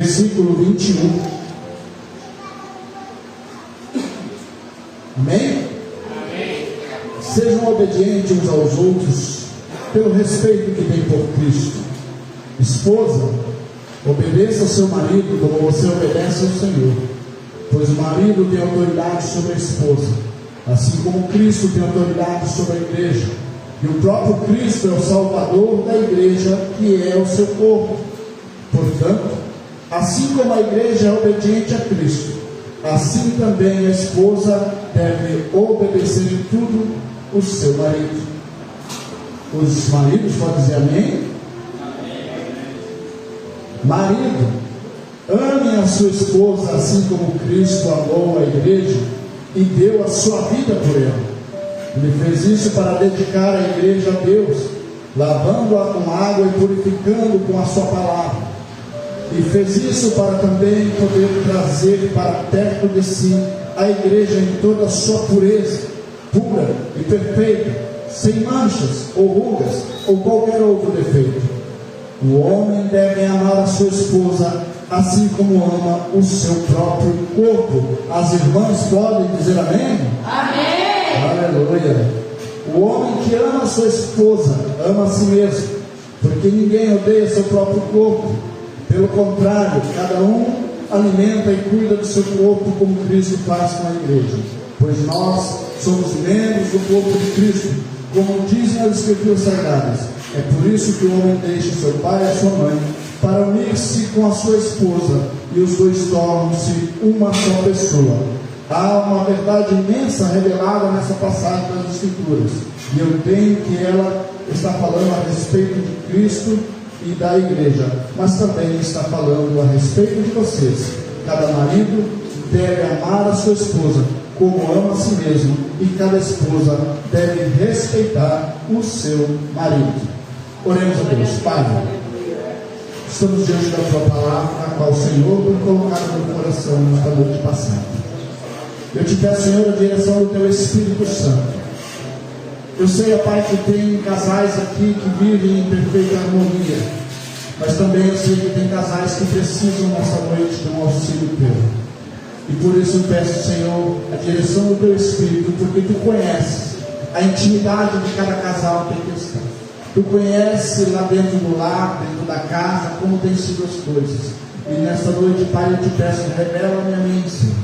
versículo 21. Amém? Amém. Sejam obedientes uns aos outros, pelo respeito que tem por Cristo. Esposa, obedeça ao seu marido como você obedece ao Senhor, pois o marido tem autoridade sobre a esposa, assim como Cristo tem autoridade sobre a igreja, e o próprio Cristo é o Salvador da igreja, que é o seu corpo. Portanto, assim como a igreja é obediente a Cristo, assim também a esposa deve obedecer em tudo o seu marido. Os maridos podem dizer amém? Marido, ame a sua esposa assim como Cristo amou a igreja e deu a sua vida por ela. Ele fez isso para dedicar a igreja a Deus, lavando-a com água e purificando com a sua palavra. E fez isso para também poder trazer para perto de si a igreja em toda a sua pureza, pura e perfeita, sem manchas ou rugas ou qualquer outro defeito. O homem deve amar a sua esposa assim como ama o seu próprio corpo. As irmãs podem dizer amém? Amém. Aleluia. O homem que ama a sua esposa ama a si mesmo, porque ninguém odeia seu próprio corpo. Pelo contrário, cada um alimenta e cuida do seu corpo como Cristo faz com a igreja, pois nós somos membros do corpo de Cristo, como dizem as Escrituras Sagradas. É por isso que o homem deixa seu pai e a sua mãe para unir-se com a sua esposa, e os dois tornam-se uma só pessoa. Há uma verdade imensa revelada nessa passagem das Escrituras, e eu tenho que ela está falando a respeito de Cristo e da igreja, mas também está falando a respeito de vocês. Cada marido deve amar a sua esposa como ama a si mesmo, e cada esposa deve respeitar o seu marido. Oremos a Deus. Pai, estamos diante da tua palavra, a qual o Senhor tem colocado no meu coração nesta noite passada. Eu te peço, Senhor, a direção do teu Espírito Santo. Eu sei, ó Pai, que tem casais aqui que vivem em perfeita harmonia, mas também eu sei que tem casais que precisam nessa noite de um auxílio teu. E por isso eu peço, Senhor, a direção do teu Espírito, porque tu conheces a intimidade de cada casal que aqui está. Tu conheces lá dentro do lar, dentro da casa, como tem sido as coisas. E nesta noite, Pai, eu te peço, revela-me a mim, Senhor,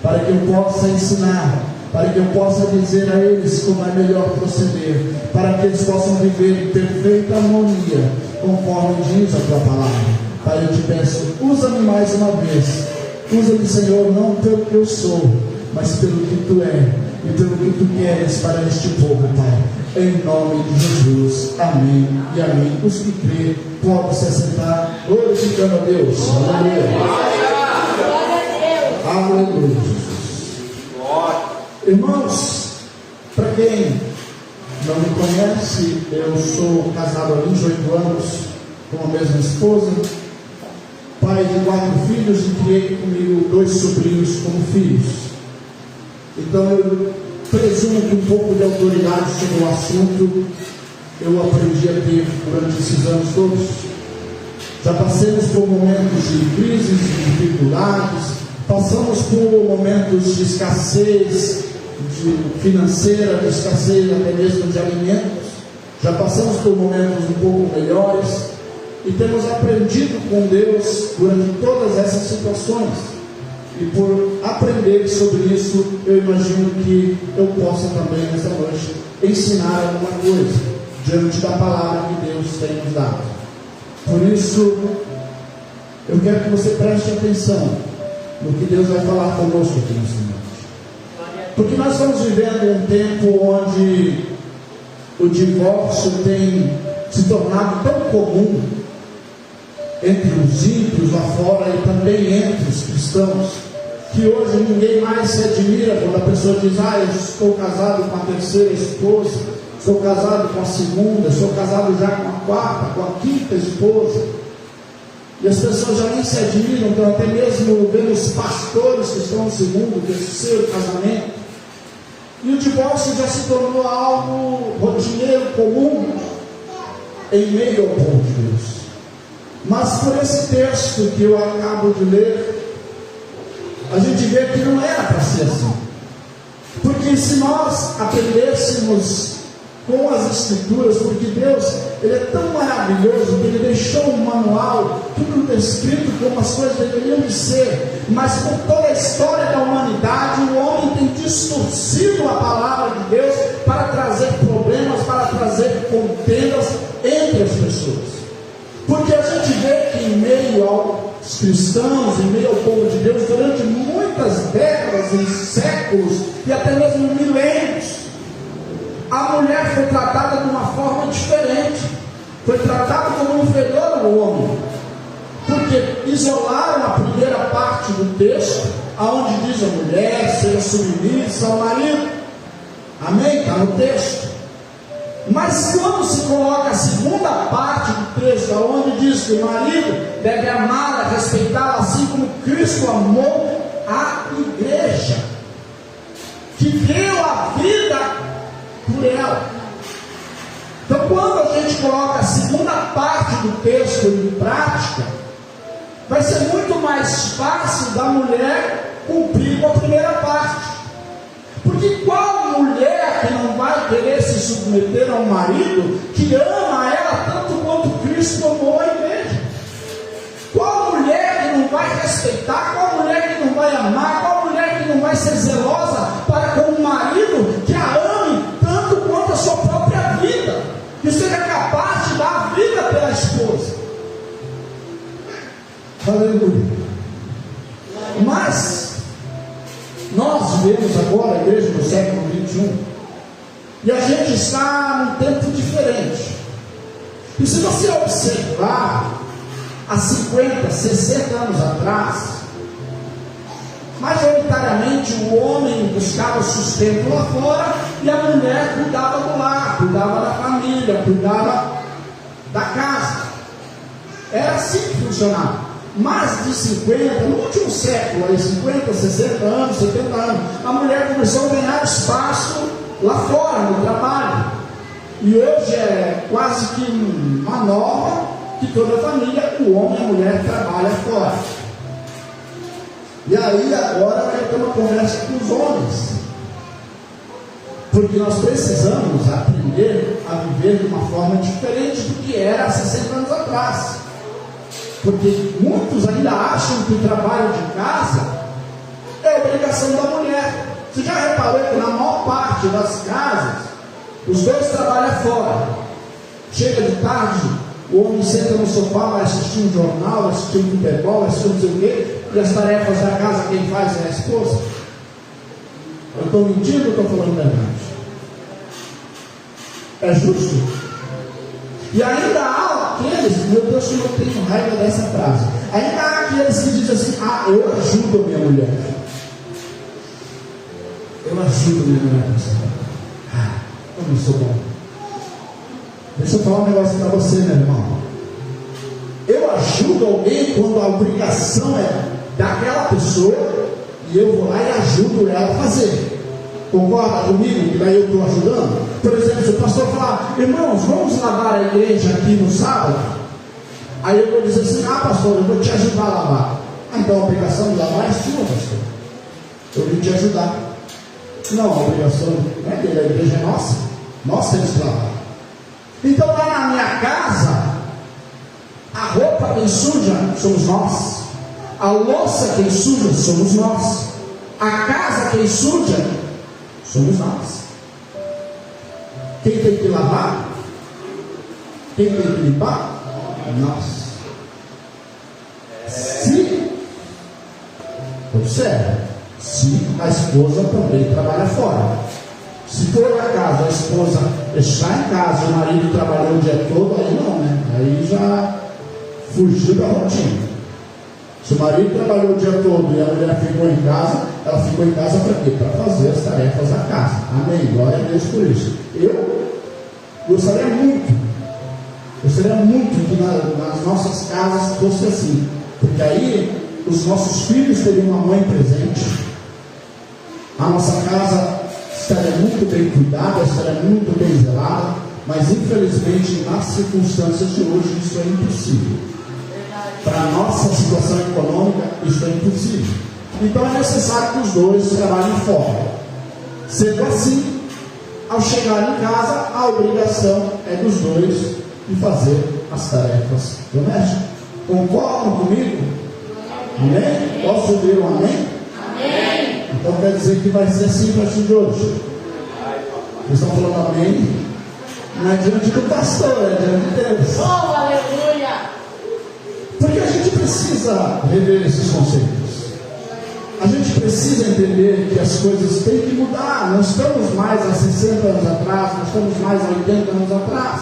para que eu possa ensinar, para que eu possa dizer a eles como é melhor proceder, para que eles possam viver em perfeita harmonia, conforme diz a tua palavra. Pai, eu te peço, usa-me mais uma vez. Usa-me, Senhor, não pelo que eu sou, mas pelo que tu é e pelo que tu queres para este povo, Pai. Em nome de Jesus. Amém e amém. Os que crêem podem se assentar, glorificando a Deus. Aleluia. Aleluia. Irmãos, para quem não me conhece, eu sou casado há 28 anos com a mesma esposa, pai de 4 filhos, e criei comigo 2 sobrinhos como filhos. Então eu presumo que um pouco de autoridade sobre o assunto eu aprendi a ter durante esses anos todos. Já passamos por momentos de crises, de dificuldades, passamos por momentos de escassez financeira, de escassez até mesmo de alimentos. Já passamos por momentos um pouco melhores e temos aprendido com Deus durante todas essas situações. E por aprender sobre isso, eu imagino que eu possa também nessa noite ensinar alguma coisa diante da palavra que Deus tem nos dado. Por isso, eu quero que você preste atenção no que Deus vai falar conosco aqui nessa noite. Porque nós estamos vivendo um tempo onde o divórcio tem se tornado tão comum entre os ímpios lá fora e também entre os cristãos, que hoje ninguém mais se admira quando a pessoa diz: eu estou casado com a terceira esposa, estou casado com a segunda, estou casado já com a quarta, com a quinta esposa. E as pessoas já nem se admiram, então até mesmo vendo os pastores que estão no segundo, terceiro casamento. E o divórcio já se tornou algo rotineiro, comum, em meio ao povo de Deus. Mas por esse texto que eu acabo de ler, a gente vê que não era para ser assim. Porque se nós aprendêssemos com as Escrituras, porque Deus, Ele é tão maravilhoso que Ele deixou um manual, tudo descrito como as coisas deveriam de ser, mas por toda a história da humanidade, o homem tem distorcido a palavra de Deus para trazer problemas, para trazer contendas entre as pessoas. Porque a gente vê que em meio aos cristãos, em meio ao povo de Deus, durante muitas décadas e séculos, e até mesmo milênios, a mulher foi tratada de uma forma diferente, foi tratada como inferior ao homem, porque isolaram a primeira parte do texto, aonde diz a mulher seja submissa ao marido, amém? Está no texto. Mas quando se coloca a segunda parte do texto, onde diz que o marido deve amá-la, respeitá-la, assim como Cristo amou a igreja, que deu a vida por ela. Então, quando a gente coloca a segunda parte do texto em prática, vai ser muito mais fácil da mulher cumprir com a primeira parte. Porque qual mulher que não vai querer se submeter ao marido que ama ela tanto quanto Cristo amou a igreja? Qual mulher que não vai respeitar? Qual mulher que não vai amar? Qual mulher que não vai ser zelosa para com o marido que a ame tanto quanto a sua própria vida? Que seja capaz de dar a vida pela esposa. Aleluia. Mas nós vivemos agora a igreja do século 21 e a gente está num tempo diferente. E se você observar há 50, 60 anos atrás, majoritariamente o homem buscava sustento lá fora e a mulher cuidava do lar, cuidava da família, cuidava da casa. Era assim que funcionava. Mais de 50, no último século, aí 50, 60 anos, 70 anos, a mulher começou a ganhar espaço lá fora, no trabalho. E hoje é quase que uma norma que toda a família, o homem e a mulher trabalham fora. E aí agora vai ter uma conversa com os homens. Porque nós precisamos aprender a viver de uma forma diferente do que era há 60 anos atrás. Porque muitos ainda acham que o trabalho de casa é obrigação da mulher. Você já reparou que na maior parte das casas, os dois trabalham fora. Chega de tarde, o homem senta no sofá, vai assistir um jornal, vai assistir um futebol, vai assistir não sei o quê, e as tarefas da casa quem faz é a esposa. Eu estou mentindo ou estou falando verdade? É justo? E ainda há aqueles, meu Deus, que eu tenho raiva dessa frase. Ainda há aqueles que dizem assim: ah, eu ajudo a minha mulher. Eu ajudo a minha mulher. Ah, eu não sou bom. Deixa eu falar um negócio para você, meu irmão. Eu ajudo alguém quando a obrigação é daquela pessoa e eu vou lá e ajudo ela a fazer. Concorda comigo? Que daí eu estou ajudando? Por exemplo, se o pastor falar: irmãos, vamos lavar a igreja aqui no sábado. Aí eu vou dizer assim: ah, pastor, eu vou te ajudar a lavar. Ah, então a obrigação de lavar é sua, pastor. Eu vim te ajudar. Não, a obrigação não é dele, a igreja é nossa. Nós temos que lavar. Então lá na minha casa, a roupa quem suja somos nós. A louça quem suja somos nós. A casa quem suja somos nós. Quem tem que lavar? Quem tem que limpar? Nós. Se, observe, se a esposa também trabalha fora. Se por acaso a esposa está em casa, o marido trabalhou o dia todo, aí não, né? Aí já fugiu da rotina. Se o marido trabalhou o dia todo e a mulher ficou em casa, ela ficou em casa para quê? Para fazer as tarefas da casa. Amém? Glória a Deus por isso. Eu gostaria muito que nas nossas casas fosse assim, porque aí os nossos filhos teriam uma mãe presente, a nossa casa estaria muito bem cuidada, estaria muito bem zelada, mas infelizmente nas circunstâncias de hoje isso é impossível. para a nossa situação econômica, isso é impossível. Então é necessário que os dois trabalhem fora. Sendo assim, ao chegar em casa, a obrigação é dos dois de fazer as tarefas domésticas. Concordam comigo? Amém? Posso ouvir um amém? Amém. Então quer dizer que vai ser assim para ti de hoje. Vocês estão falando amém? Não é diante do pastor, é diante de Deus. Oh, aleluia! Porque a gente precisa rever esses conceitos. A gente precisa entender que as coisas têm que mudar. Não estamos mais há 60 anos atrás, não estamos mais há 80 anos atrás.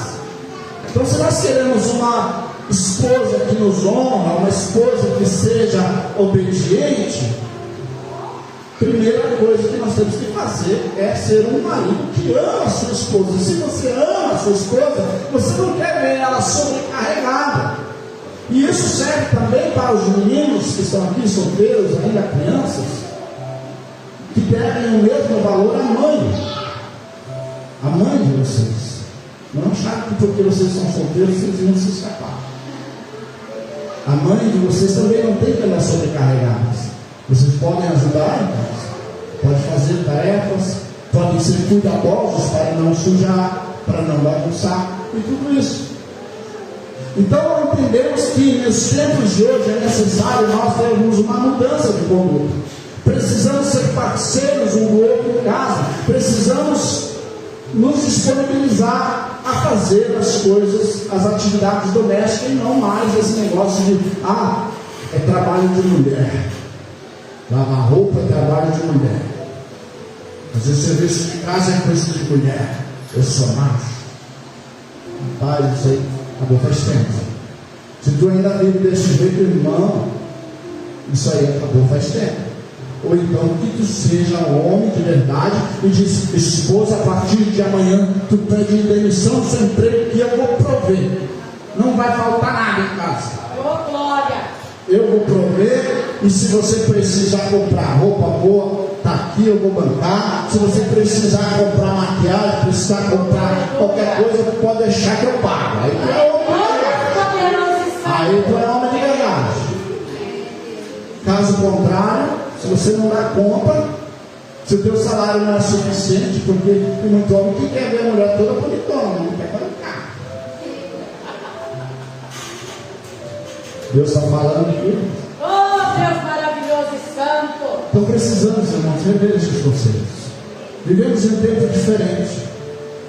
Então, se nós queremos uma esposa que nos honra, uma esposa que seja obediente, primeira coisa que nós temos que fazer é ser um marido que ama a sua esposa. E se você ama a sua esposa, você não quer ver ela sobrecarregada. E isso serve também para os meninos que estão aqui, solteiros, ainda crianças, que devem o mesmo valor à mãe de vocês. Não achar que porque vocês são solteiros, vocês vão se escapar. A mãe de vocês também não tem que andar sobrecarregadas. Vocês podem ajudar em casa, podem fazer tarefas, podem ser cuidadosos para não sujar, para não bagunçar e tudo isso. Então entendemos que nos tempos de hoje é necessário nós termos uma mudança de conduta. Precisamos ser parceiros um do outro em casa, precisamos nos disponibilizar a fazer as coisas, as atividades domésticas, e não mais esse negócio de é trabalho de mulher. Lavar roupa é trabalho de mulher. Fazer serviço de casa é coisa de mulher. Eu sou macho. Rapaz, isso aí acabou faz tempo. Se tu ainda vive desse jeito, irmão, isso aí acabou faz tempo. Ou então que tu seja um homem de verdade e diz: esposa, a partir de amanhã tu pede demissão do seu emprego que eu vou prover. Não vai faltar nada em casa. Oh, glória! Eu vou prover, e se você precisar comprar roupa boa, está aqui, eu vou bancar. Se você precisar comprar maquiagem, precisar comprar qualquer coisa, pode deixar que eu pago. Aí tu é homem de garagem. Caso contrário, se você não dá conta, se o teu salário não é suficiente, porque tem muito homem que quer ver a mulher toda bonitona, não quer bancar. Deus está falando aqui. Oh, Deus maravilhoso e santo! Então precisamos, irmãos, rever esses conceitos. Vivemos em um tempo diferente.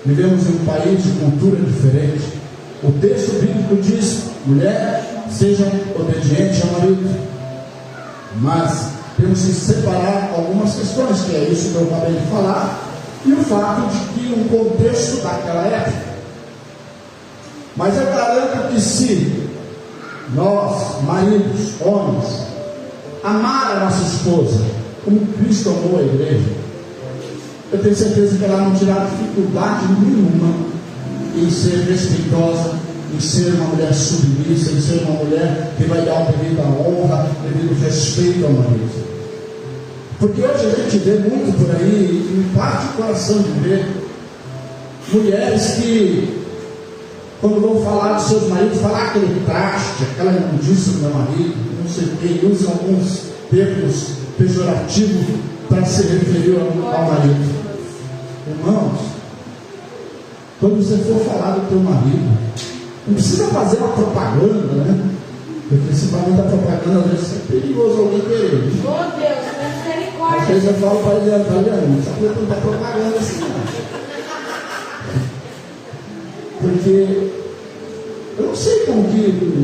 Vivemos em um país de cultura diferente. O texto bíblico diz: mulher, seja obediente ao marido. Mas temos que separar algumas questões, que é isso que eu acabei de falar, e o fato de que um contexto daquela época. Mas eu garanto que se nós, maridos, homens, amar a nossa esposa como Cristo amou a igreja, eu tenho certeza que ela não terá dificuldade nenhuma em ser respeitosa, em ser uma mulher submissa, em ser uma mulher que vai dar o devido honra, o devido respeito ao marido. Porque hoje a gente vê muito por aí, e me parte o coração de ver mulheres que, quando vão falar dos seus maridos, falar aquele traste, aquela imundícia do meu marido, não sei o que, e usam alguns termos pejorativos para se referir ao marido. Irmãos, quando você for falar do teu marido, não precisa fazer uma propaganda, né? Porque principalmente a propaganda às vezes é perigoso alguém querer. Oh, Deus, misericórdia! Às vezes eu falo para ele: Adriano, não precisa fazer tanta propaganda assim, não. Porque eu não sei como que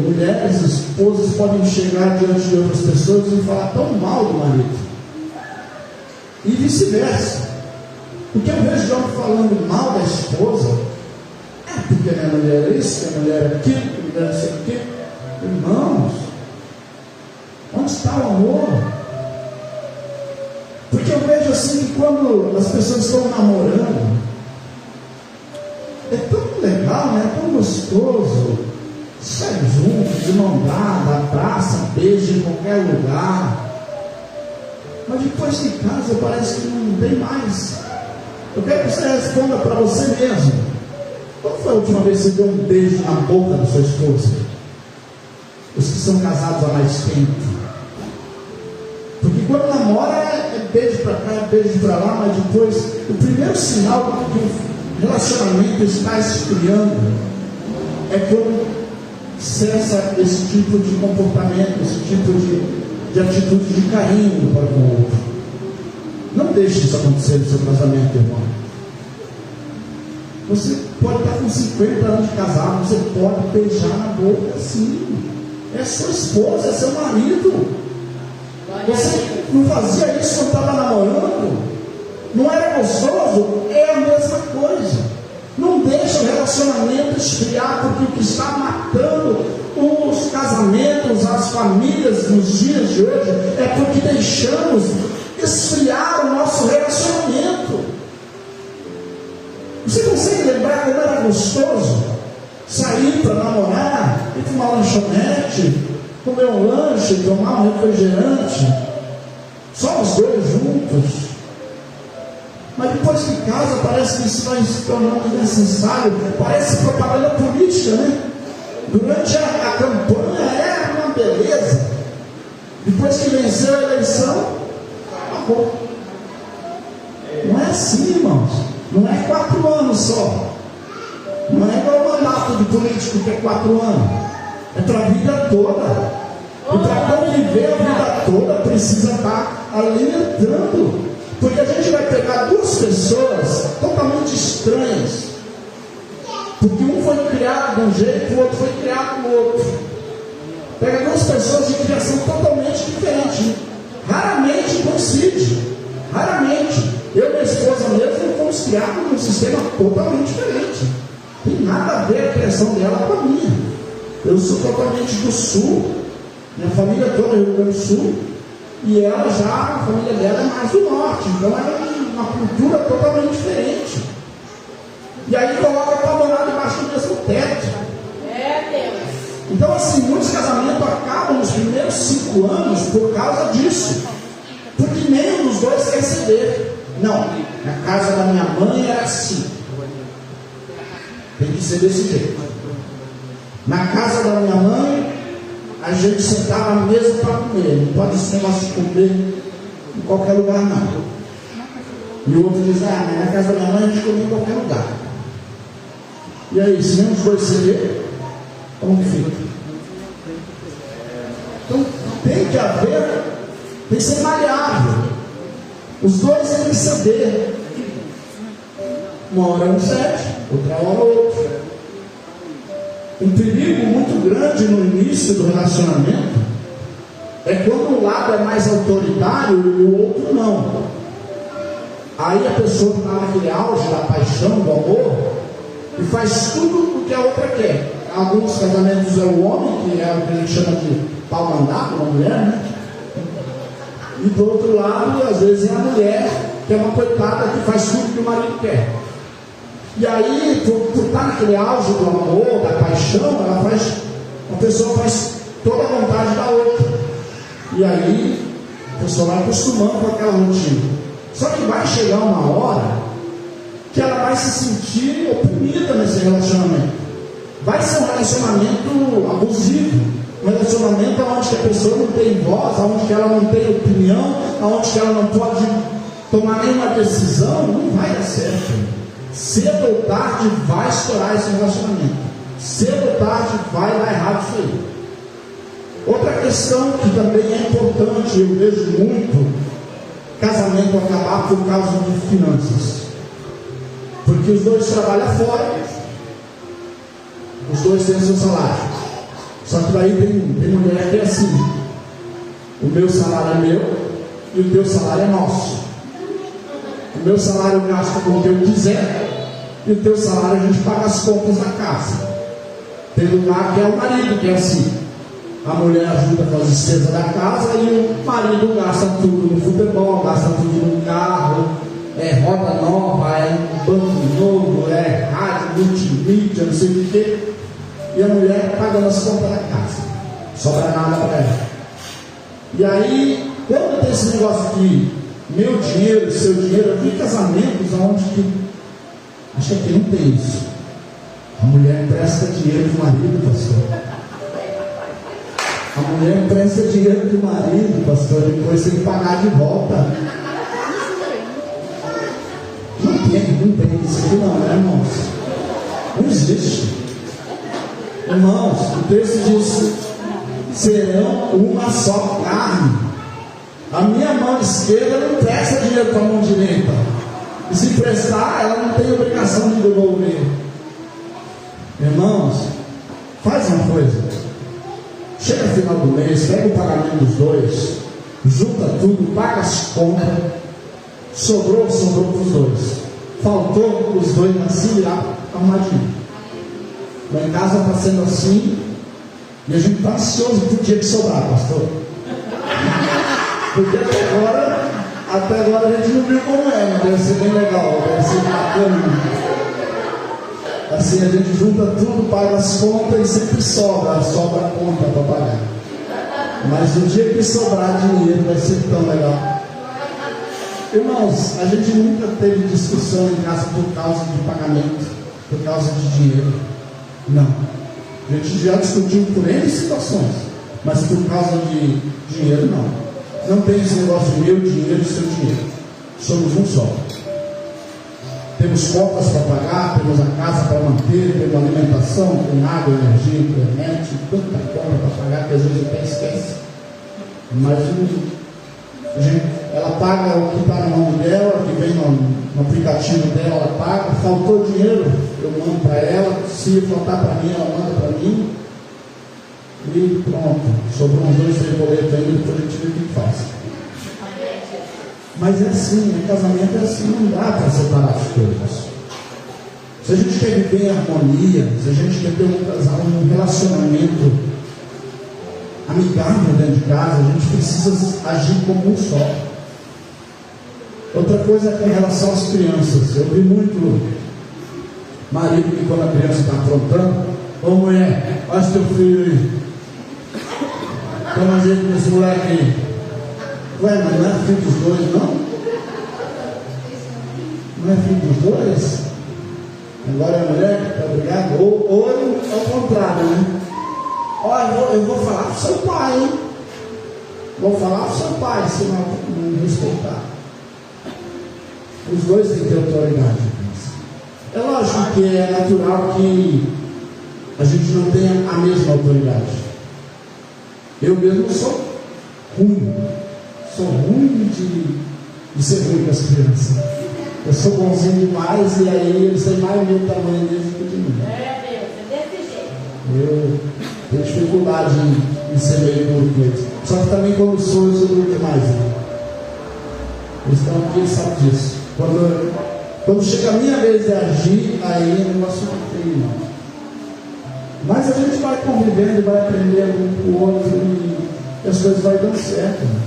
mulheres, esposas podem chegar diante de outras pessoas e falar tão mal do marido. E vice-versa. Porque eu vejo homem falando mal da esposa, porque minha mulher é isso, minha mulher é aquilo, minha mulher é isso aqui. Irmãos, onde está o amor? Porque eu vejo assim que quando as pessoas estão namorando, é tão legal, né? É tão gostoso. Sai junto, de mão dada, abraça, beija em qualquer lugar. Mas depois de casa parece que não tem mais. Eu quero que você responda para você mesmo. Qual foi a última vez que você deu um beijo na boca da sua esposa? os que são casados há mais tempo. Porque quando namora é beijo para cá, é beijo para lá, mas depois, o primeiro sinal que o relacionamento está esfriando é quando cessa esse tipo de comportamento, esse tipo de atitude de carinho para com o outro. Não deixe isso acontecer no seu casamento, irmão. Você pode estar com 50 anos de casado, você pode beijar na boca, sim. É sua esposa, é seu marido. Você não fazia isso quando estava namorando? Não era gostoso? É a mesma coisa. Não deixe o relacionamento esfriar, porque o que está matando os casamentos, as famílias nos dias de hoje, é porque deixamos esfriar o nosso relacionamento. Você consegue lembrar como era gostoso sair para namorar, ir para uma lanchonete, comer um lanche, tomar um refrigerante, só os dois juntos? Mas depois que casa, parece que isso vai se tornando necessário. Parece propaganda política, né? Durante a campanha era uma beleza. Depois que venceu a eleição, acabou. Não é assim, irmãos. Não é 4 anos só. Não é igual o mandato de político que é 4 anos. É para a vida toda. E para conviver a vida toda precisa estar alimentando. Porque a gente vai pegar 2 pessoas totalmente estranhas. Porque um foi criado de um jeito e o outro foi criado do outro. Pega 2 pessoas de criação totalmente diferente. Raramente coincide. Raramente. Eu e minha esposa mesmo fomos criados num sistema totalmente diferente. Tem nada a ver a criação dela com a minha. Eu sou totalmente do sul. Minha família toda é do Rio Grande do Sul. E ela já, a família dela é mais do norte. Então é uma cultura totalmente diferente. E aí coloca para morar debaixo do mesmo teto. É, Deus. Então assim, muitos casamentos acabam nos primeiros 5 anos por causa disso. Porque nenhum dos dois quer ceder. Não, na casa da minha mãe era assim. Tem que ser desse jeito. Na casa da minha mãe, a gente sentava na mesa para comer. Não pode ser negócio de comer em qualquer lugar, não. E o outro diz, na casa da minha mãe a gente come em qualquer lugar. E aí, se nem os dois ceder, como que fica? Então, tem que haver, tem que ser maleável. Os dois têm que ceder. Uma hora um cede, outra hora outro. Um perigo muito grande no início do relacionamento é quando um lado é mais autoritário e o outro não. Aí a pessoa está naquele auge da paixão, do amor, e faz tudo o que a outra quer. Em alguns casamentos é o homem, que é o que a gente chama de pau mandado, uma mulher, né? E do outro lado, às vezes, é a mulher, que é uma coitada que faz tudo que o marido quer. E aí, por estar naquele auge do amor, da paixão, a pessoa faz toda a vontade da outra. E aí, a pessoa vai acostumando com aquela rotina. Só que vai chegar uma hora que ela vai se sentir oprimida nesse relacionamento. Vai ser um relacionamento abusivo. Um relacionamento onde a pessoa não tem voz, onde ela não tem opinião, onde ela não pode tomar nenhuma decisão. Não vai dar certo. Cedo ou tarde vai estourar esse relacionamento. Cedo ou tarde vai dar errado isso aí. Outra questão que também é importante, eu vejo muito casamento acabar por causa de finanças. Porque os dois trabalham fora, os dois têm seu salário. Só que daí tem mulher que é assim: o meu salário é meu e o teu salário é nosso. O meu salário eu gasto com o que eu quiser e o teu salário a gente paga as contas da casa. Tem lugar que é o marido que é assim: a mulher ajuda com as despesas da casa e o marido gasta tudo no futebol, gasta tudo no carro, é roda nova, é banco novo, é rádio, multimídia, não sei o que. E a mulher pagando as contas da casa, sobra nada para ela. E aí, quando tem esse negócio de meu dinheiro, seu dinheiro, eu vi casamentos onde que acho que aqui não tem isso. A mulher empresta dinheiro para o marido, pastor. mulher empresta dinheiro do marido, pastor, depois tem que pagar de volta. Não tem isso aqui não, né, irmãos? Não existe. Irmãos, o texto diz: serão uma só carne. A minha mão esquerda não empresta dinheiro para a mão direita. E se emprestar, ela não tem obrigação de devolver. Irmãos, faz uma coisa. Chega no final do mês, pega o pagamento dos dois, junta tudo, paga as contas. Sobrou para os dois. Faltou os dois na se virar arrumadinho. Lá em casa está sendo assim. E a gente está ansioso para o dia que sobrar, pastor. Porque até agora a gente não viu como é, mas deve ser bem legal, deve ser bacana. Assim a gente junta tudo, paga as contas e sempre sobra a conta para pagar. Mas no dia que sobrar dinheiro vai ser tão legal. Irmãos, a gente nunca teve discussão em casa por causa de pagamento, por causa de dinheiro. Não. A gente já discutiu por N situações, mas por causa de dinheiro não. Não tem esse negócio de meu dinheiro e seu dinheiro. Somos um só. Temos contas para pagar, temos a casa para manter, temos alimentação, com água, energia, internet, tanta conta para pagar que às vezes até esquece. Mas ela paga o que está na mão dela, o que vem no aplicativo dela, ela paga. Faltou dinheiro, eu mando para ela. Se faltar para mim, ela manda para mim. E pronto, sobrou uns 2, 3 boletos ainda, depois a gente vê o que faz. Mas é assim, casamento é assim, não dá para separar as coisas. Se a gente quer viver em harmonia, se a gente quer ter um relacionamento amigável dentro de casa, a gente precisa agir como um só. Outra coisa é com relação às crianças. Eu vi muito marido que quando a criança está aprontando: ô mulher, olha teu filho aí, toma jeito desse moleque aí. Ué, mas não é filho dos dois, não? Não é filho dos dois? Agora é a mulher que está brigada? Ou é o contrário, né? Olha, eu vou falar para o seu pai, hein? Vou falar para o seu pai, se não respeitar. Os dois têm que ter autoridade. É lógico que é natural que a gente não tenha a mesma autoridade. Eu mesmo sou ruim. Sou ruim de ser ruim com as crianças. Eu sou bonzinho demais e aí eles têm mais medo do tamanho deles do que de mim. É desse jeito. Eu tenho dificuldade em ser meio duro com eles. Só que também quando sou, eu sou duro demais. Né? Eles estão aqui e sabem disso. Quando chega a minha vez de agir, aí o negócio não tem, não. Mas a gente vai convivendo e vai aprendendo um com o outro e as coisas vão dando certo. Né?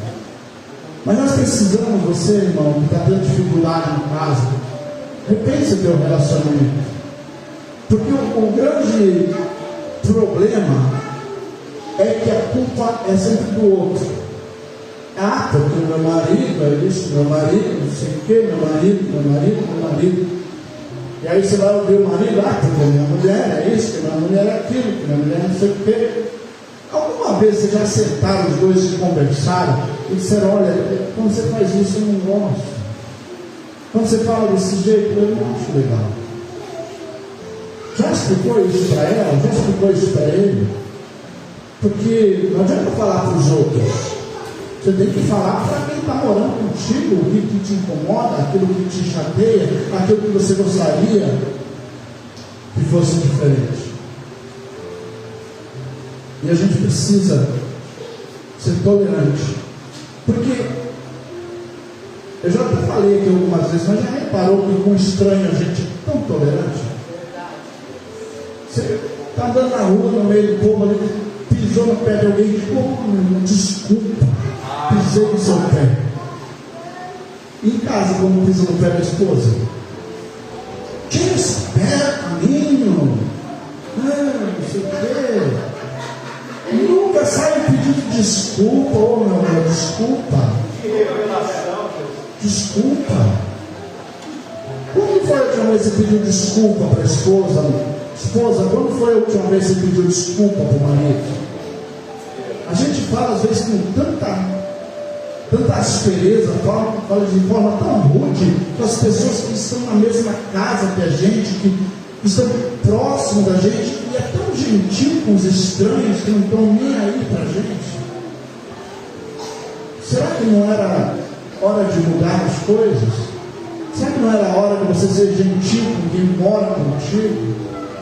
Mas nós precisamos, você, irmão, que está tendo dificuldade em casa, repense o teu relacionamento. Porque o grande problema é que a culpa é sempre do outro. Ah, porque meu marido é isso, meu marido, não sei o que, meu marido. E aí você vai ouvir o marido: ah, porque minha mulher é isso, porque minha mulher é aquilo, porque minha mulher não sei o que. Alguma vez vocês já sentaram os dois e conversaram e disseram: olha, quando você faz isso eu não gosto. Quando você fala desse jeito eu não acho legal. Já explicou isso para ela? Já explicou isso para ele? Porque não adianta falar para os outros. Você tem que falar para quem está morando contigo, o que te incomoda, aquilo que te chateia, aquilo que você gostaria que fosse diferente. E a gente precisa ser tolerante. Porque eu já até falei aqui algumas vezes, mas já reparou que com estranho a gente é tão tolerante? Você está andando na rua, no meio do povo ali, pisou no pé de alguém e desculpa, pisei no seu pé. E em casa, quando pisa no pé da esposa: quem espera caminho? Não sei o quê. Nunca sai pedindo desculpa, ô meu amor, desculpa. Que revelação, desculpa. Quando foi a última vez que você pediu desculpa para a esposa? Esposa, quando foi a última vez que você pediu desculpa para o marido? A gente fala às vezes com tanta aspereza, fala de forma tão rude com as pessoas que estão na mesma casa que a gente, que estão próximo da gente, e é tão gentil com os estranhos que não estão nem aí para a gente. Será que não era hora de mudar as coisas? Será que não era hora de você ser gentil com quem mora contigo?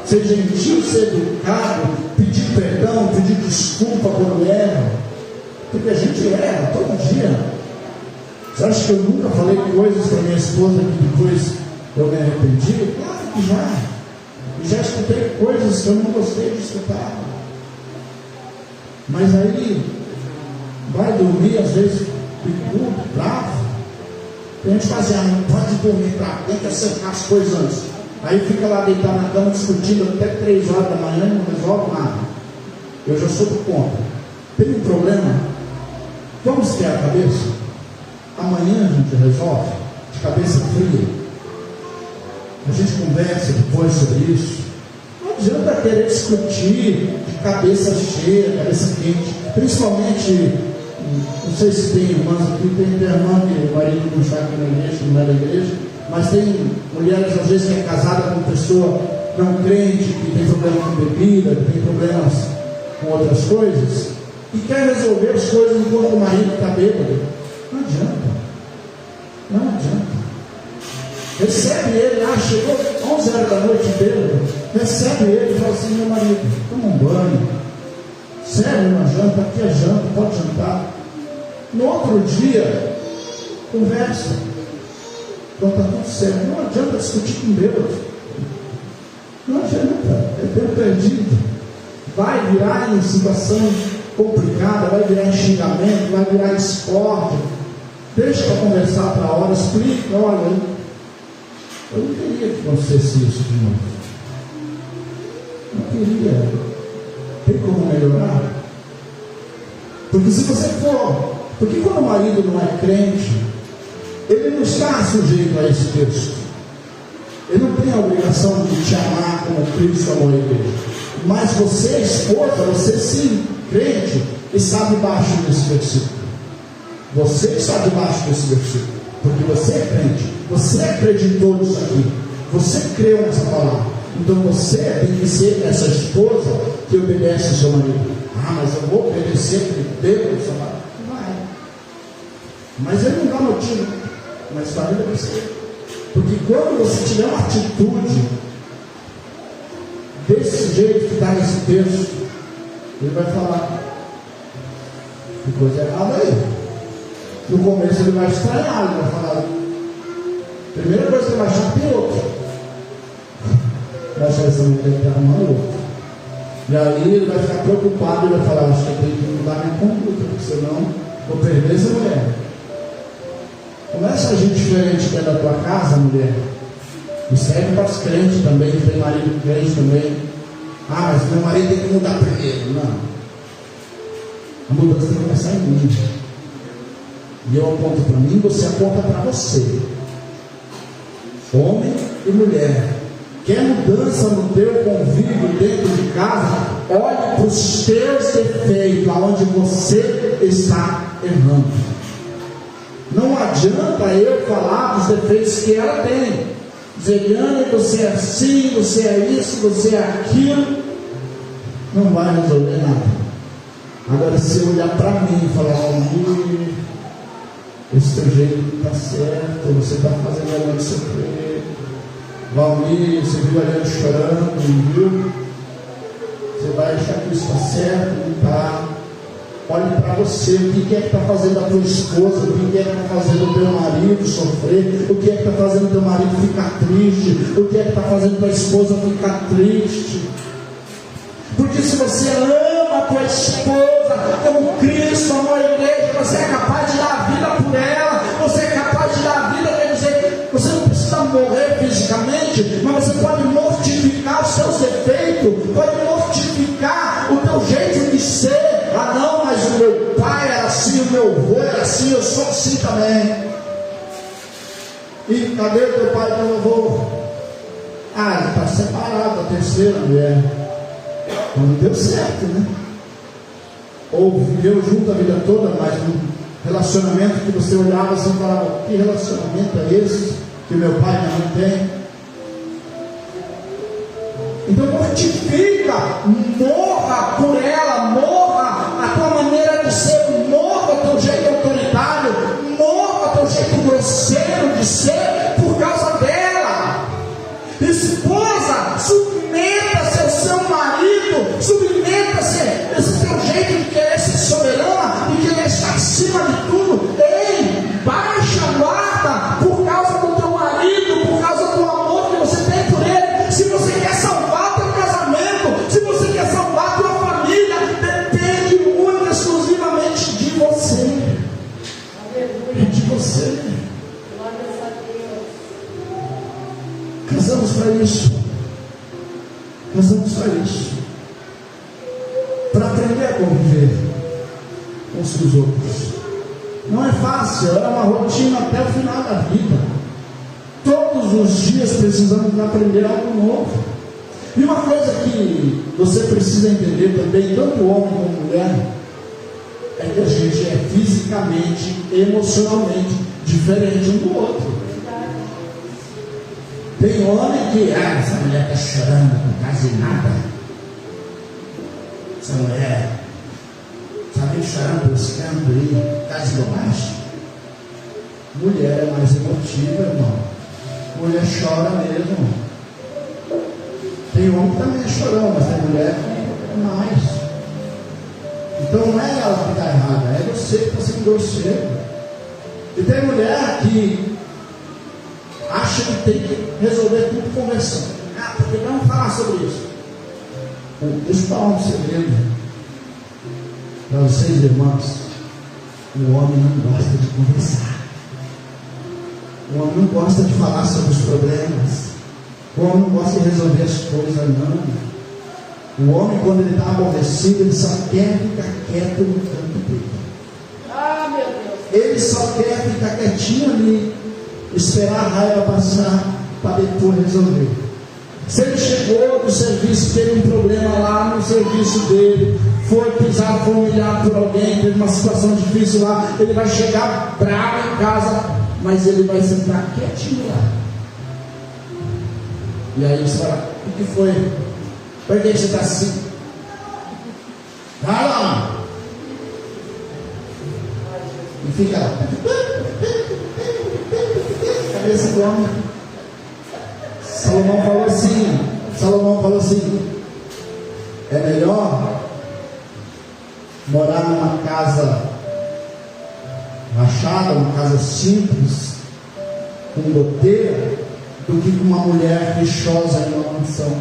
Ser gentil, ser educado, pedir perdão, pedir desculpa quando erra? Porque a gente erra todo dia. Você acha que eu nunca falei coisas para minha esposa que depois eu me arrependi? Claro que já. E já escutei coisas que eu não gostei de escutar. Mas aí vai dormir, às vezes, bicudo, bravo. Tem gente que fala assim, não pode dormir bravo, tem que acertar as coisas antes. Aí fica lá deitado na cama discutindo até 3 horas da manhã e não resolve nada. Eu já sou do contra. Tem um problema? Vamos criar a cabeça? Amanhã a gente resolve, de cabeça fria. A gente conversa depois sobre isso. Não adianta querer discutir de cabeça cheia, cabeça quente. Principalmente, não sei se tem irmãs aqui, tem irmã que o marido não está aqui na igreja, não é da igreja, mas tem mulheres às vezes que é casada com pessoa não crente, que tem problema com bebida, que tem problemas com outras coisas, e quer resolver as coisas enquanto o marido está bêbado. Não adianta. Não adianta. Recebe ele, chegou 11 horas da noite bêbado, recebe ele e fala assim, meu marido, toma um banho, serve uma janta, aqui é janta, pode jantar. No outro dia, conversa. Então está tudo certo. Não adianta discutir com Deus. Não adianta. É tempo perdido. Vai virar em situação complicada, vai virar em xingamento, vai virar em discórdia. Deixa para conversar para a hora, explica, olha, eu não queria que acontecesse isso de novo. Não queria. Tem como melhorar? Porque se você for, porque quando o marido não é crente, ele não está sujeito a esse texto. Ele não tem a obrigação de te amar como Cristo amou a igreja. Mas você, esposa, você sim, crente, está debaixo desse versículo. Você está debaixo desse versículo. Porque você é crente. Você acreditou nisso aqui. Você creu nessa palavra. Então você tem que ser essa esposa que obedece ao seu marido. Mas eu vou obedecer porque Deus ao seu marido. Vai. Mas ele não dá motivo. Mas está vendo você. Porque quando você tiver uma atitude desse jeito que está nesse texto, ele vai falar que coisa errada aí. No começo ele vai estranhar, ele vai falar. Primeira coisa que ele vai achar que tem outro. Vai achar essa mulher que está arrumando outro. E aí ele vai ficar preocupado e vai falar, acho que eu tenho que mudar minha conduta, porque senão vou perder essa mulher. Começa a agir diferente dentro da tua casa, mulher. E serve para os crentes também, que tem marido crente também. Mas meu marido tem que mudar primeiro. Não. A mudança tem que começar em mim. E eu aponto para mim, você aponta para você. Homem e mulher. Quer mudança no teu convívio dentro de casa? Olhe para os teus defeitos, aonde você está errando. Não adianta eu falar dos defeitos que ela tem. Dizer, Eliane, você é assim, você é isso, você é aquilo. Não vai resolver nada. Agora, se eu olhar para mim e falar, esse teu jeito não está certo, você está fazendo a gente sofrer. Valmir, você viu a gente chorando, viu? Você vai achar que isso está certo, não está. Olhe para você, o que é que está fazendo a tua esposa, o que é que está fazendo o teu marido sofrer, o que é que está fazendo o teu marido ficar triste, o que é que está fazendo a tua esposa ficar triste. Porque se você ama a tua esposa como Cristo amou a igreja, você é capaz de dar a vida por ela, você é capaz de dar a vida, quer dizer, você não precisa morrer fisicamente, mas você pode mortificar os seus defeitos, pode mortificar o teu jeito de ser. Não, mas o meu pai era assim, o meu avô era assim, eu sou assim também. E cadê o teu pai e teu avô? Ele está separado, a terceira mulher. Não deu certo, né? ou viveu junto a vida toda, mas um relacionamento que você olhava assim e falava: que relacionamento é esse que meu pai e minha mãe têm? Então mortifica, morra por ela, morra a tua maneira de ser, morra o teu jeito autoritário, morra o teu jeito grosseiro de ser por causa dela. Esposa, submeta-se ao seu marido, submeta-se a esse teu jeito de querer ser soberana e querer estar acima de tudo. Ei, baixa a guarda por causa do teu marido, por causa do amor que você tem por ele. Se você quer salvar teu casamento, se você quer salvar tua família, depende única e exclusivamente de você. É de você. Casamos para isso. Casamos para isso. Para aprender a conviver uns com os outros. Não é fácil, é uma rotina até o final da vida. Todos os dias precisamos aprender algo novo. E uma coisa que você precisa entender também, tanto homem como mulher, é que a gente é fisicamente, emocionalmente diferente um do outro. Tem homem que, essa mulher está chorando com quase nada. Essa mulher está bem chorando, buscando aí, quase bobagem. Mulher é mais emotiva, irmão. Mulher chora mesmo. Tem homem que também é chorão, mas tem mulher que é mais. Então não é ela que está errada, é você que está sendo grosseiro. E tem mulher que acha que tem que resolver tudo conversando. Porque vamos falar sobre isso. Deixa eu falar um segredo para vocês, irmãos. O homem não gosta de conversar. O homem não gosta de falar sobre os problemas. O homem não gosta de resolver as coisas, não. O homem, quando ele está aborrecido, ele só quer ficar quieto no canto dele. Ah, meu Deus. Ele só quer ficar quietinho ali, esperar a raiva passar para depois resolver. Se ele chegou do serviço, teve um problema lá no serviço dele, foi pisado, foi humilhado por alguém, teve uma situação difícil lá, ele vai chegar bravo em casa, mas ele vai sentar quietinho lá. E aí você fala: o que foi? Por que você está assim? Vai lá! E fica lá. Cabeça do homem. Salomão falou assim: é melhor morar numa casa rachada, uma casa simples, com goteira, do que com uma mulher rixosa em uma mansão.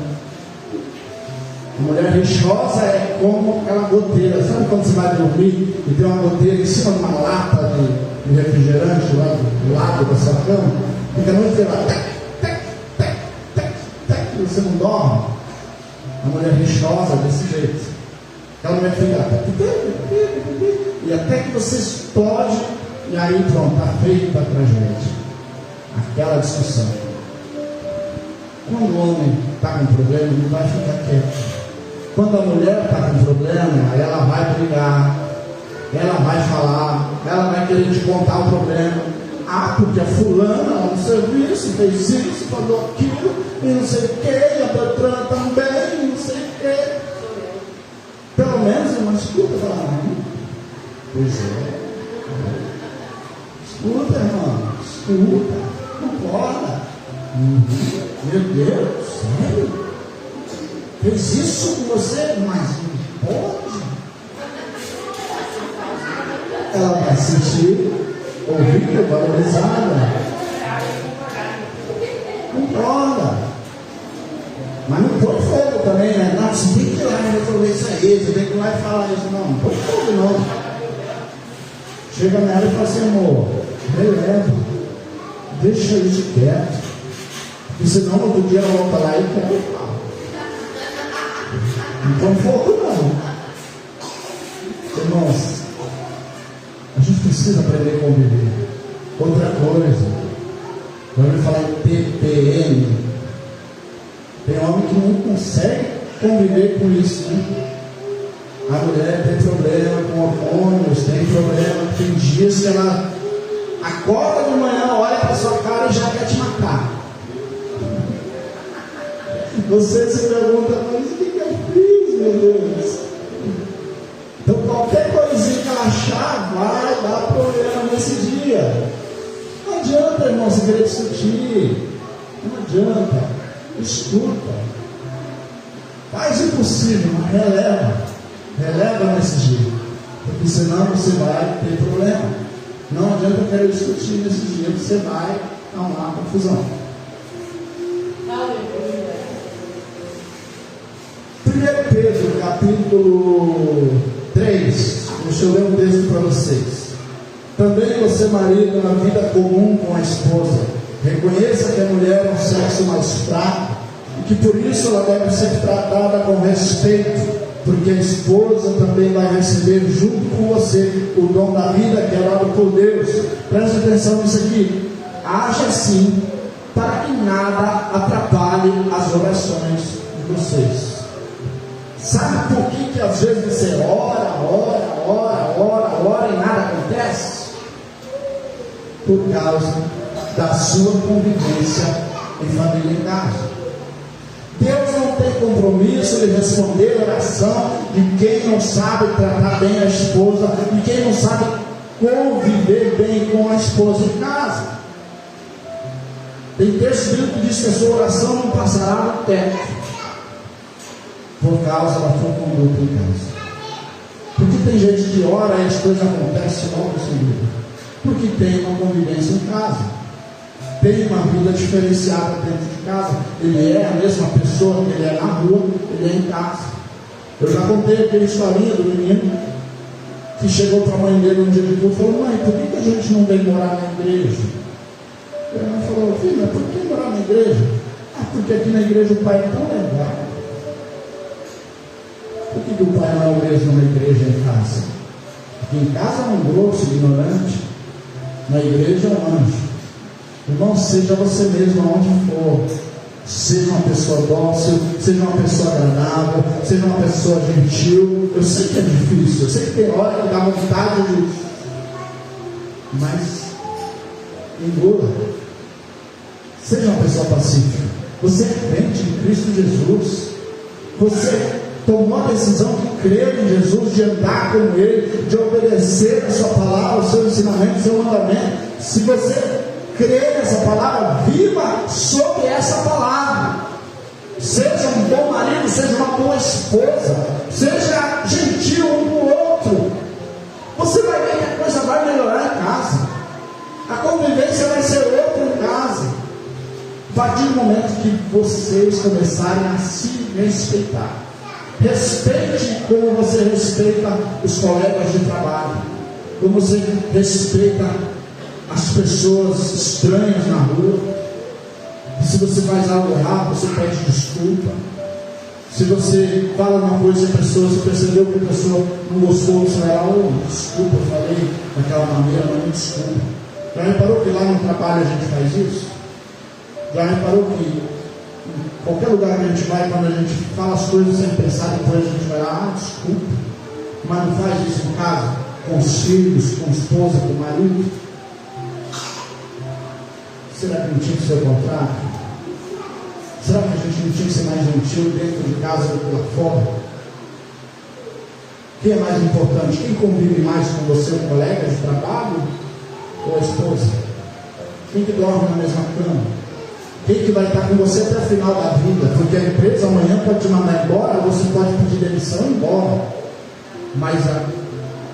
A mulher rixosa é como aquela goteira. Sabe quando você vai dormir e tem uma goteira em cima de uma lata de refrigerante lá do lado da sua cama? Fica a noite inteira lá, e você não dorme? A mulher rixosa desse jeito. Aquela mulher fica e até que você explode, e aí pronto, está feita a tragédia. Aquela discussão. Quando o homem está com problema, ele vai ficar quieto. Quando a mulher está com problema, ela vai brigar, ela vai falar, ela vai querer te contar o problema. Ah, porque a fulana no serviço fez isso, falou aquilo, e não sei o que, e a Beltrana também, e não sei o que. Pelo menos uma escuta, fala: pois é. Escuta, irmão, escuta, concorda. Meu Deus, sério? Fez isso com você? Mas não pode. Ela vai se sentir ouvida, valorizada. Concorda. Mas não põe fogo também, né? Não, você tem que ir lá e resolver isso aí, você tem que ir lá e falar isso. Não põe fogo não. Chega nela e fala assim: amor, releva, deixa isso quieto. E senão no outro dia ela volta lá e pega o pau. Não põe fogo não. Irmãos, a gente precisa aprender a conviver. Outra coisa, vamos falar em TPM. Tem homem que não consegue conviver com isso, né? A mulher tem problema com hormônios, tem problema, tem dias que ela acorda de manhã, olha para sua cara e já quer te matar. Você se pergunta, mas o que eu fiz, meu Deus? Então qualquer coisinha que ela achar vai dar problema nesse dia. Não adianta, irmão, você querer discutir. Não adianta. Escuta. Faz o possível, mas releva nesse dia, porque senão você vai ter problema. Não adianta querer discutir nesse dia, você vai arrumar confusão. Aleluia. 1 Pedro capítulo 3, deixa eu ler um texto para vocês. Também você, marido, na vida comum com a esposa, reconheça que a mulher é um sexo mais fraco e que por isso ela deve ser tratada com respeito, porque a esposa também vai receber junto com você o dom da vida que é dado por Deus. Preste atenção nisso aqui. Haja assim para que nada atrapalhe as orações de vocês. Sabe por que às vezes você ora e nada acontece? Por causa da sua convivência em família em casa. Deus não tem compromisso de responder a oração de quem não sabe tratar bem a esposa, de quem não sabe conviver bem com a esposa em casa. Tem texto bíblico que diz que a sua oração não passará no teto, por causa da sua conduta em casa. Porque tem gente que ora e as coisas acontecem logo em seguida. Porque tem uma convivência em casa. Tem uma vida diferenciada dentro de casa. Ele é a mesma pessoa que ele é na rua, ele é em casa. Eu já contei aquela historinha do menino que chegou para a mãe dele um dia de culto e falou: mãe, por que a gente não vem morar na igreja? E a mãe falou: filho, mas por que morar na igreja? Ah, porque aqui na igreja o pai é tão legal. Por que o pai não é o mesmo na igreja e em casa? Porque em casa é um grosso, ignorante, na igreja é um anjo. Irmão, seja você mesmo aonde for. Seja uma pessoa dócil, seja uma pessoa agradável, seja uma pessoa gentil. Eu sei que é difícil, eu sei que tem hora que dá vontade de... Mas engula. Seja uma pessoa pacífica. Você é crente em Cristo Jesus. Você tomou a decisão de crer em Jesus, de andar com Ele, de obedecer a sua palavra, o seu ensinamento, o seu mandamento. Se você crer nessa palavra, viva sobre essa palavra. Seja um bom marido, seja uma boa esposa, seja gentil um com o outro. Você vai ver que a coisa vai melhorar em casa. A convivência vai ser outra em casa. A partir do momento que vocês começarem a se respeitar. Respeite como você respeita os colegas de trabalho, como você respeita as pessoas estranhas na rua. E se você faz algo errado, você pede desculpa. Se você fala uma coisa e a pessoa, você percebeu que a pessoa não gostou, você vai lá: desculpa, eu falei daquela maneira, mas me desculpa. Já reparou que lá no trabalho a gente faz isso? Já reparou que em qualquer lugar que a gente vai, quando a gente fala as coisas sem pensar, depois a gente vai lá: desculpa. Mas não faz isso em casa, com os filhos, com a esposa, com o marido? Será que não tinha que ser o contrário? Será que a gente não tinha que ser mais gentil dentro de casa do que lá fora? Quem é mais importante? Quem convive mais com você, o colega de trabalho ou a esposa? Quem que dorme na mesma cama? Quem que vai estar com você até o final da vida? Porque a empresa amanhã pode te mandar embora, você pode pedir demissão e ir embora. Mas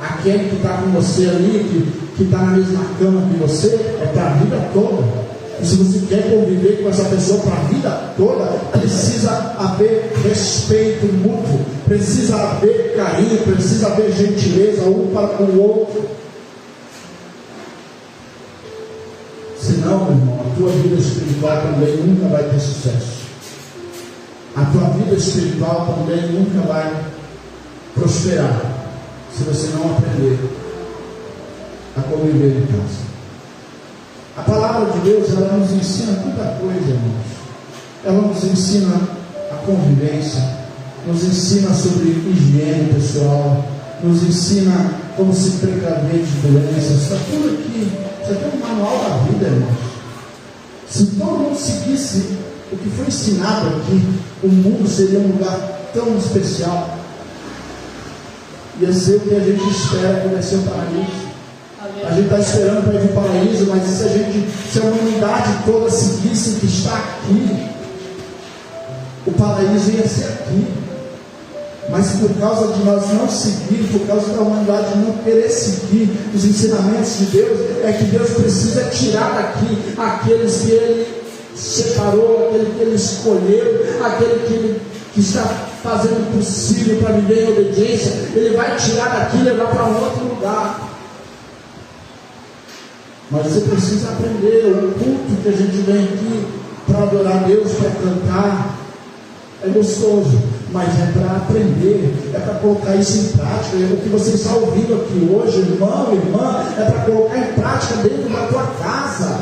aquele que está com você ali, que está na mesma cama que você, é para a vida toda. E se você quer conviver com essa pessoa para a vida toda, precisa haver respeito mútuo, precisa haver carinho, precisa haver gentileza um para com o outro. Senão, meu irmão, a tua vida espiritual também nunca vai ter sucesso. A tua vida espiritual também nunca vai prosperar, se você não aprender a conviver em casa. A palavra de Deus, ela nos ensina muita coisa, irmãos. Ela nos ensina a convivência, nos ensina sobre higiene pessoal, nos ensina como se precaver de doenças. Está tudo aqui. Isso aqui é um manual da vida, irmãos. Se todo mundo seguisse o que foi ensinado aqui, o mundo seria um lugar tão especial. Ia ser o que a gente espera que vai ser o paraíso. A gente está esperando para ir para o paraíso, mas se a humanidade toda seguisse o que está aqui, o paraíso ia ser aqui. Mas por causa de nós não seguir, por causa da humanidade não querer seguir os ensinamentos de Deus, é que Deus precisa tirar daqui aqueles que Ele separou, aquele que Ele escolheu, aquele que está fazendo o possível para viver em obediência. Ele vai tirar daqui e levar para um outro lugar. Mas você precisa aprender. O culto que a gente vem aqui para adorar Deus, para cantar, é gostoso, mas é para aprender, é para colocar isso em prática. O que você está ouvindo aqui hoje, irmão, irmã, é para colocar em prática dentro da tua casa.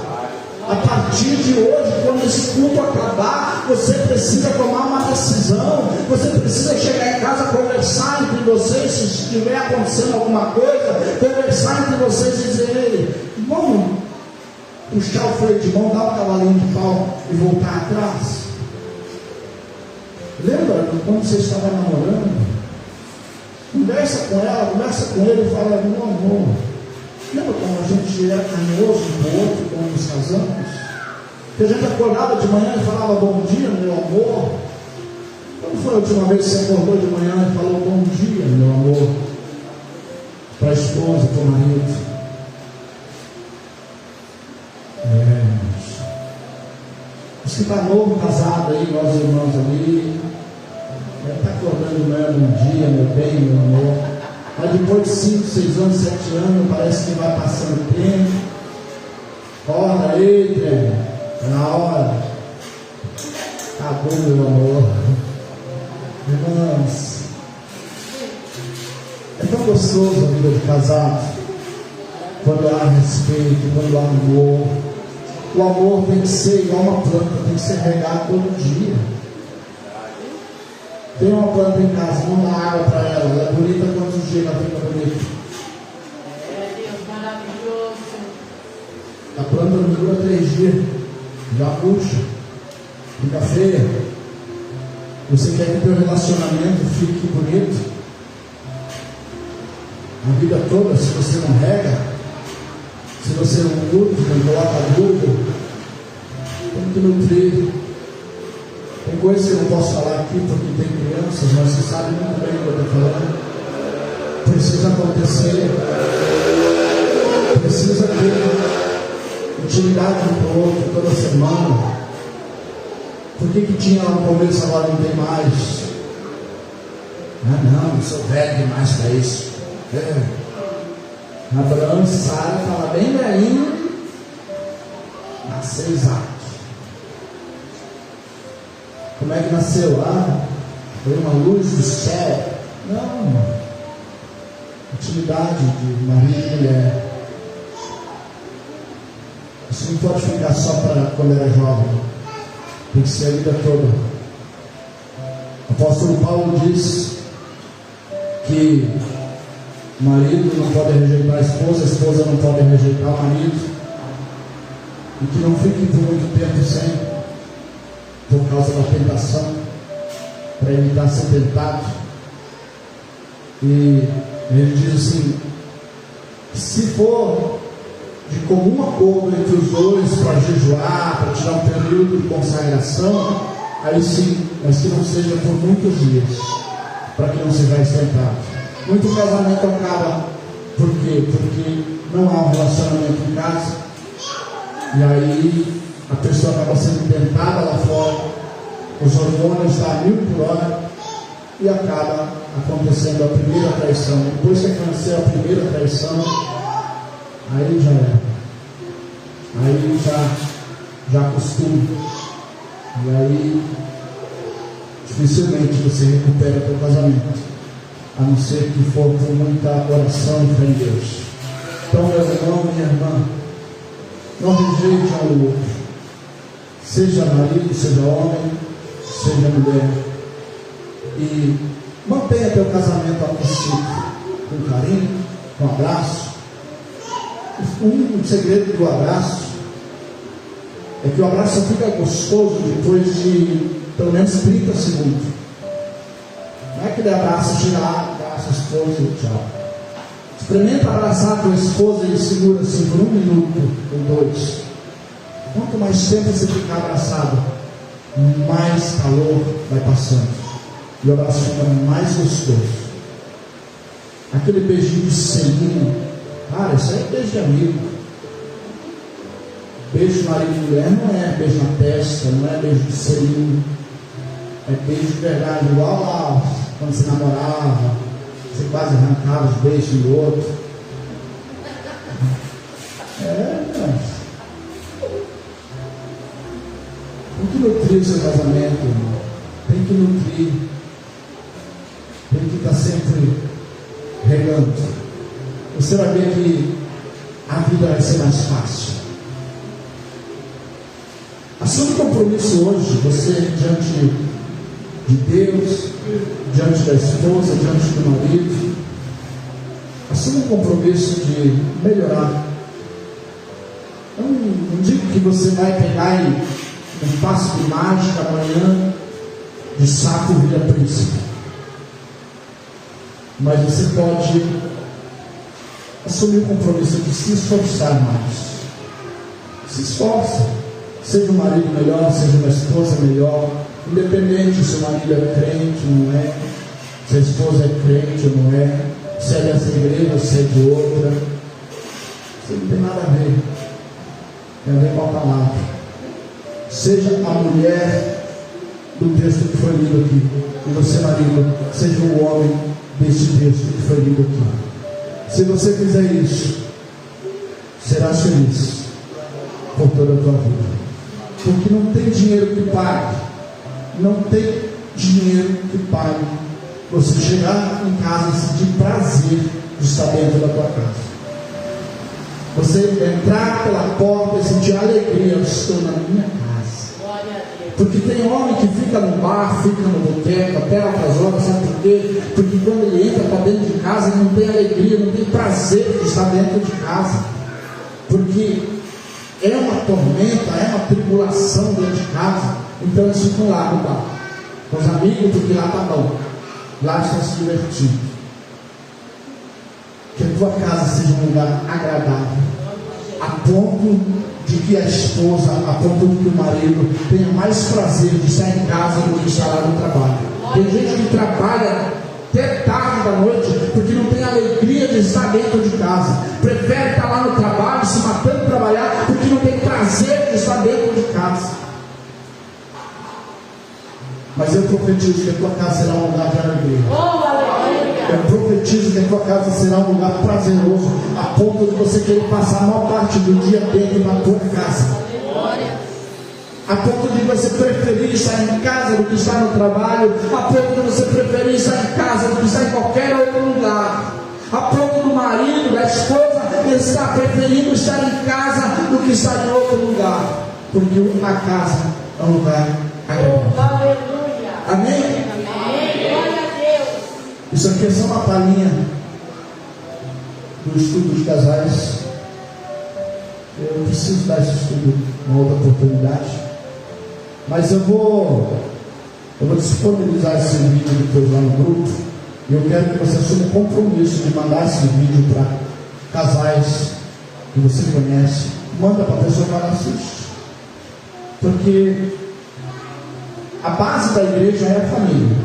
A partir de hoje, quando esse culto acabar, você precisa tomar uma decisão. Você precisa chegar em casa, conversar entre vocês. Se estiver acontecendo alguma coisa, conversar entre vocês e dizer: ei, vamos puxar o freio de mão, dar um cavalinho de pau e voltar atrás. Lembra quando você estava namorando? Conversa com ela, conversa com ele e fala: meu amor, lembra quando a gente era carinhoso um com o outro quando nos casamos? Que a gente acordava de manhã e falava: bom dia, meu amor. Quando foi a última vez que você acordou de manhã e falou: bom dia, meu amor, para a esposa, para o marido? Os que estão novo, casado aí, nós irmãos ali, está acordando de manhã: bom dia, meu bem, meu amor. Mas depois de 5, 6 anos, 7 anos, parece que vai passando o tempo. Acorda aí, trem, é na hora. Acabou, meu amor. Irmãos, é tão gostoso a vida de casado, quando há respeito, quando há amor. O amor tem que ser igual uma planta, tem que ser regado todo dia. Tem uma planta em casa, não dá água para ela. Ela é bonita quantos dias ela fica bonita? É, Deus, maravilhoso. A planta não dura 3 dias, já puxa, fica feia. Você quer que o teu relacionamento fique bonito a vida toda? Se você não rega, se você não curte, não coloca adubo, tem que nutrir. Tem coisas que eu não posso falar aqui porque tem crianças, mas você sabe muito bem o que eu estou falando. Precisa acontecer. Precisa ter intimidade um com o outro toda semana. Por que tinha lá no começo, agora não tem mais? Ah não, eu sou velho demais para isso. Abraão e Sara estavam bem velhinho, nasceu Isaac. Como é que nasceu? Foi uma luz do céu? Não. Intimidade de marido e mulher. Isso não pode ficar só para quando era jovem. Tem que ser a vida toda. O apóstolo Paulo diz que o marido não pode rejeitar a esposa não pode rejeitar o marido, e que não fique por muito tempo sem, por causa da tentação, para evitar ser tentado. E ele diz assim: se for de comum acordo entre os dois para jejuar, para tirar um período de consagração, aí sim, mas que não seja por muitos dias, para que não seja tentado. Muito casamento acaba, por quê? Porque não há um relacionamento em casa, e aí a pessoa acaba sendo tentada lá fora, os hormônios estão a 1000 por hora, e acaba acontecendo a primeira traição. Depois que aconteceu a primeira traição, aí já é. Aí já acostuma. E aí dificilmente você recupera o teu casamento, a não ser que for com muita oração e fé em Deus. Então, meu irmão, minha irmã, não rejeite um ao outro, seja marido, seja homem, seja mulher. e mantenha teu casamento aquecido, com carinho, com abraço. Um segredo do abraço é que o abraço fica gostoso depois de pelo menos 30 segundos. Não é aquele abraço girar, abraça a esposa e tchau. Experimenta abraçar a tua esposa e segura assim por 1 minuto ou 2. Quanto mais tempo você ficar abraçado, mais calor vai passando e o abraço fica mais gostoso. Aquele beijinho de selinho, cara, isso aí é beijo de amigo. Beijo de marido e mulher não é beijo na testa, não é beijo de selinho, é beijo de verdade, igual lá quando você namorava, você quase arrancava os beijos do outro. Tem que nutrir o seu casamento, irmão. Tem que nutrir. Tem que estar sempre regando. Você vai ver que a vida vai ser mais fácil. Assume compromisso hoje, você diante de Deus, diante da esposa, diante do marido. Assume um compromisso de melhorar. Eu não digo que você vai pegar e um passo de mágica amanhã, de sapo vira príncipe. Mas você pode assumir o compromisso de se esforçar mais. Se esforça. Seja um marido melhor, seja uma esposa melhor. Independente se o marido é crente ou não é, se a esposa é crente ou não é, se é dessa igreja ou se é de outra. Isso não tem nada a ver. Tem a ver com a palavra. Seja a mulher do texto que foi lido aqui, e você, marido, seja o homem deste texto que foi lido aqui. Se você fizer isso, serás feliz por toda a tua vida. Porque não tem dinheiro que pague, não tem dinheiro que pague você chegar em casa e sentir prazer de estar dentro da tua casa. Você entrar pela porta e sentir alegria, eu estou na minha casa. Porque tem homem que fica no bar, fica no boteco, até altas horas, sabe por quê? Porque quando ele entra para dentro de casa, ele não tem alegria, não tem prazer de estar dentro de casa. Porque é uma tormenta, é uma tribulação dentro de casa. Então eles ficam lá no bar, com os amigos, porque lá está bom, lá estão se divertindo. Que a tua casa seja um lugar agradável, a ponto de que a esposa, a ponto de que o marido tenha mais prazer de estar em casa do que estar lá no trabalho. Tem gente que trabalha até tarde da noite porque não tem alegria de estar dentro de casa, prefere estar lá no trabalho, se matando de trabalhar, porque não tem prazer de estar dentro de casa. Mas eu profetizo que a tua casa será um lugar de alegria. Eu profetizo que a tua casa será um lugar prazeroso, a ponto de você querer passar a maior parte do dia dentro da tua casa. A ponto de você preferir estar em casa do que estar no trabalho, a ponto de você preferir estar em casa do que estar em qualquer outro lugar, a ponto do marido, da esposa estar preferindo estar em casa do que estar em outro lugar, porque a casa é um lugar agradável. Amém? Glória a Deus. Isso aqui é só uma palhinha do estudo de casais. Eu preciso dar esse estudo uma outra oportunidade, mas eu vou disponibilizar esse vídeo depois lá no grupo, e eu quero que você assuma o compromisso de mandar esse vídeo para casais que você conhece. Manda para a pessoa que ela assiste, porque a base da igreja é a família,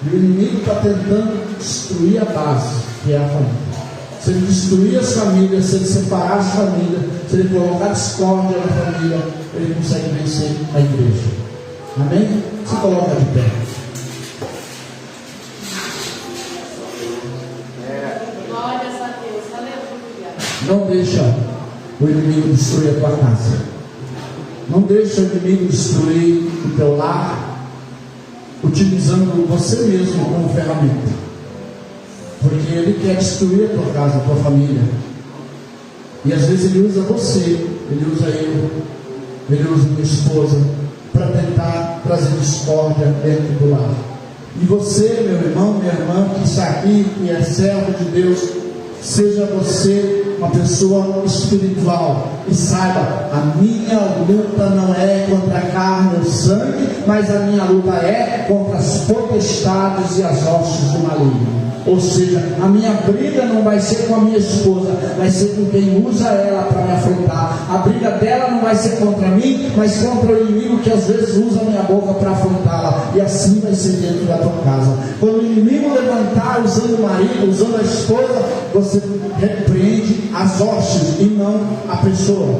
e o inimigo está tentando destruir a base, que é a família. Se ele destruir as famílias, se ele separar as famílias, se ele colocar discórdia na família, ele consegue vencer a igreja. Amém? Se coloca de pé. Glórias a Deus. Aleluia. Não deixa o inimigo destruir a tua casa. Não deixa o inimigo destruir o teu lar, utilizando você mesmo como ferramenta. Porque ele quer destruir a tua casa, a tua família. E às vezes ele usa você, ele usa eu, ele usa minha esposa, para tentar trazer discórdia dentro do lar. E você, meu irmão, minha irmã, que está aqui, que é servo de Deus, seja você uma pessoa espiritual e saiba, a minha luta não é contra a carne ou sangue, mas a minha luta é contra as potestades e as hostes do maligno. Ou seja, a minha briga não vai ser com a minha esposa, vai ser com quem usa ela para me afrontar. A briga dela não vai ser contra mim, mas contra o inimigo que às vezes usa a minha boca para afrontá-la. E assim vai ser dentro da tua casa. Quando o inimigo levantar usando o marido, usando a esposa, você repreende as hostes e não a pessoa.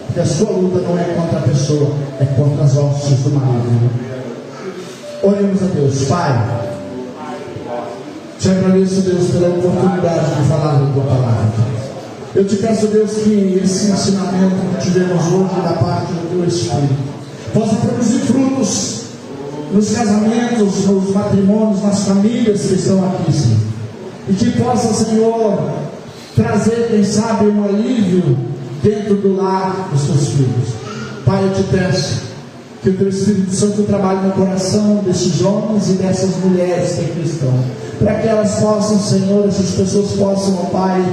Porque a sua luta não é contra a pessoa, é contra as hostes do maligno. Oremos a Deus. Pai, te agradeço, Deus, pela oportunidade de falar a tua palavra. Eu te peço, Deus, que esse ensinamento que tivemos hoje da parte do teu Espírito possa produzir frutos nos casamentos, nos matrimônios, nas famílias que estão aqui, Senhor. E que possa, Senhor, trazer, quem sabe, um alívio dentro do lar dos teus filhos. Pai, eu te peço que o teu Espírito Santo trabalhe no coração desses homens e dessas mulheres que aqui estão, para que elas possam, Senhor, essas pessoas possam, ó Pai,